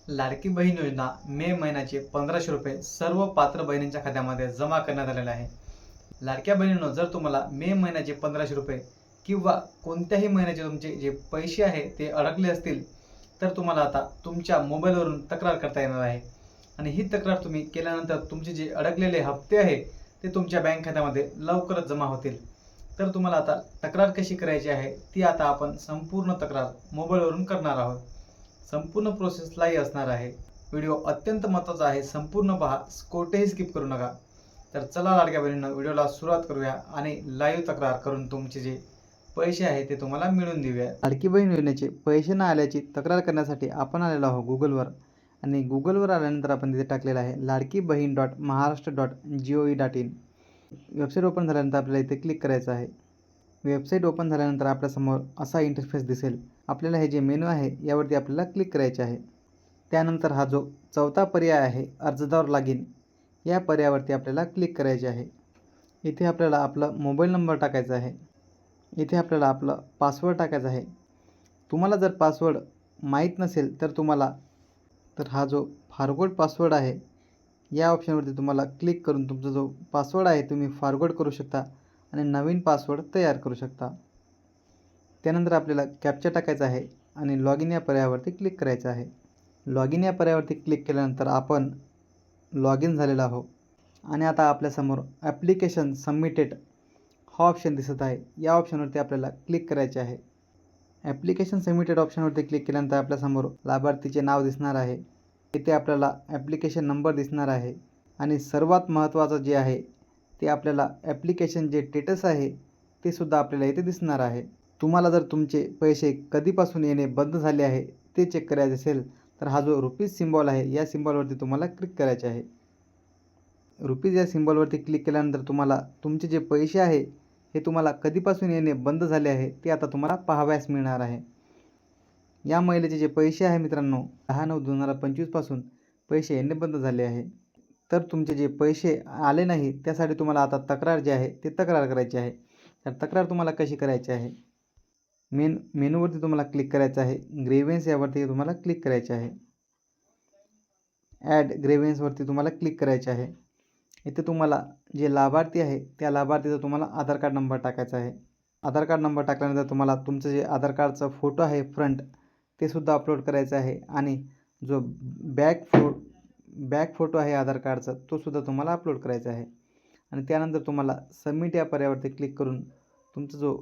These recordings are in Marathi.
लाडकी बहीण योजना मे महिन्याचे 1500 रुपये सर्व पात्र बहिणींच्या खात्यामध्ये जमा करण्यात आलेले आहे. लाडक्या बहिणींनो, जर तुम्हाला मे महिन्याचे 1500 रुपये किंवा कोणत्याही महिन्याचे तुमचे जे पैसे आहे ते अडकले असतील, तर तुम्हाला आता तुमच्या मोबाईलवरून तक्रार करता येणार आहे. आणि ही तक्रार तुम्ही केल्यानंतर तुमचे जे अडकलेले हप्ते आहे ते तुमच्या बँक खात्यामध्ये लवकरच जमा होतील. तर तुम्हाला आता तक्रार कशी करायची आहे ती आता आपण संपूर्ण तक्रार मोबाईलवरून करणार आहोत. संपूर्ण प्रोसेस लाईव्ह असणार आहे. व्हिडिओ अत्यंत महत्त्वाचा आहे, संपूर्ण पहा, कोठेही स्किप करू नका. तर चला लाडक्या बहिणींनो, व्हिडिओला सुरुवात करूया आणि लाईव्ह तक्रार करून तुमचे जे पैसे आहे ते तुम्हाला मिळवून देऊया. लाडकी बहीण योजनेचे पैसे न आल्याची तक्रार करण्यासाठी आपण आलेलो आहोत गुगलवर. आणि गुगलवर आल्यानंतर आपण तिथे टाकलेलं आहे ladkibaheen.maharashtra.gov.in. वेबसाईट ओपन झाल्यानंतर आपल्याला इथे क्लिक करायचं आहे. वेबसाईट ओपन झाल्यानंतर आपल्यासमोर असा इंटरफेस दिसेल. आपल्याला हे जे मेनू आहे यावरती आपल्याला क्लिक करायचे आहे. त्यानंतर हा जो चौथा पर्याय आहे अर्जदार लॉगिन, या पर्यायावरती आपल्याला क्लिक करायचे आहे. इथे आपल्याला आपला मोबाईल नंबर टाकायचा आहे. इथे आपल्याला आपलं पासवर्ड टाकायचा आहे. तुम्हाला जर पासवर्ड माहीत नसेल तर हा जो फॉरगॉट पासवर्ड आहे या ऑप्शनवरती तुम्हाला क्लिक करून तुमचा जो पासवर्ड आहे तुम्ही फॉरगॉट करू शकता आणि नवीन पासवर्ड तयार करू शकता. त्यानंतर आपल्याला कॅप्चा टाकायचा आहे आणि लॉग इन या पर्यायावरती क्लिक करायचं आहे. लॉग इन या पर्यायावरती क्लिक केल्यानंतर आपण लॉग इन झालेलो आहोत. आणि आता आपल्यासमोर ॲप्लिकेशन सबमिटेड हा ऑप्शन दिसत आहे. या ऑप्शनवरती आपल्याला क्लिक करायचे आहे. ॲप्लिकेशन सबमिटेड ऑप्शनवरती क्लिक केल्यानंतर आपल्यासमोर लाभार्थीचे नाव दिसणार आहे. इथे आपल्याला ॲप्लिकेशन नंबर दिसणार आहे. आणि सर्वात महत्त्वाचं जे आहे ते आपल्याला ॲप्लिकेशन जे स्टेटस आहे ते सुद्धा आपल्याला इथे दिसणार आहे. तुम्हाला जर तुमचे पैसे कधीपासून येणे बंद झाले आहे ते चेक करायचे असेल तर हा जो रुपीज सिम्बॉल आहे या सिम्बॉलवरती तुम्हाला क्लिक करायचे आहे. रुपीज या सिम्बॉलवरती क्लिक केल्यानंतर तुम्हाला तुमचे जे पैसे आहे हे तुम्हाला कधीपासून येणे बंद झाले आहे ते आता तुम्हाला पाहावयास मिळणार आहे. या महिलेचे जे पैसे आहे मित्रांनो 10/9/2025 पासून पैसे येणे बंद झाले आहे. तर तुमचे जे पैसे आले नाही त्यासाठी तुम्हाला आता तक्रार जी आहे ते तक्रार करायची आहे. तर तक्रार तुम्हाला कशी करायची आहे, मेनूवरती तुम्हाला क्लिक करायचं आहे. ग्रेव्हन्स यावरती तुम्हाला क्लिक करायचे आहे. ॲड ग्रेव्हन्सवरती तुम्हाला क्लिक करायचे आहे. इथे तुम्हाला जे लाभार्थी आहे त्या लाभार्थीचा तुम्हाला आधार कार्ड नंबर टाकायचा आहे. आधार कार्ड नंबर टाकल्यानंतर तुम्हाला तुमचं जे आधार कार्डचा फोटो आहे फ्रंट ते सुद्धा अपलोड करायचं आहे. आणि जो बॅक फोटो आहे आधार कार्डचा तो सुद्धा तुम्हाला अपलोड करायचा आहे. आणि त्यानंतर तुम्हाला सबमिट या पर्यायावरती क्लिक करून तुमचा जो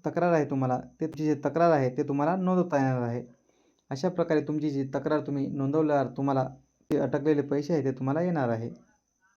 तक्रार आहे तुमची जे तक्रार आहे ते तुम्हाला नोंदवता येणार आहे. अशा प्रकारे तुमची जी तक्रार तुम्ही नोंदवल्यावर तुम्हाला जे अटकलेले पैसे आहे ते तुम्हाला येणार आहे.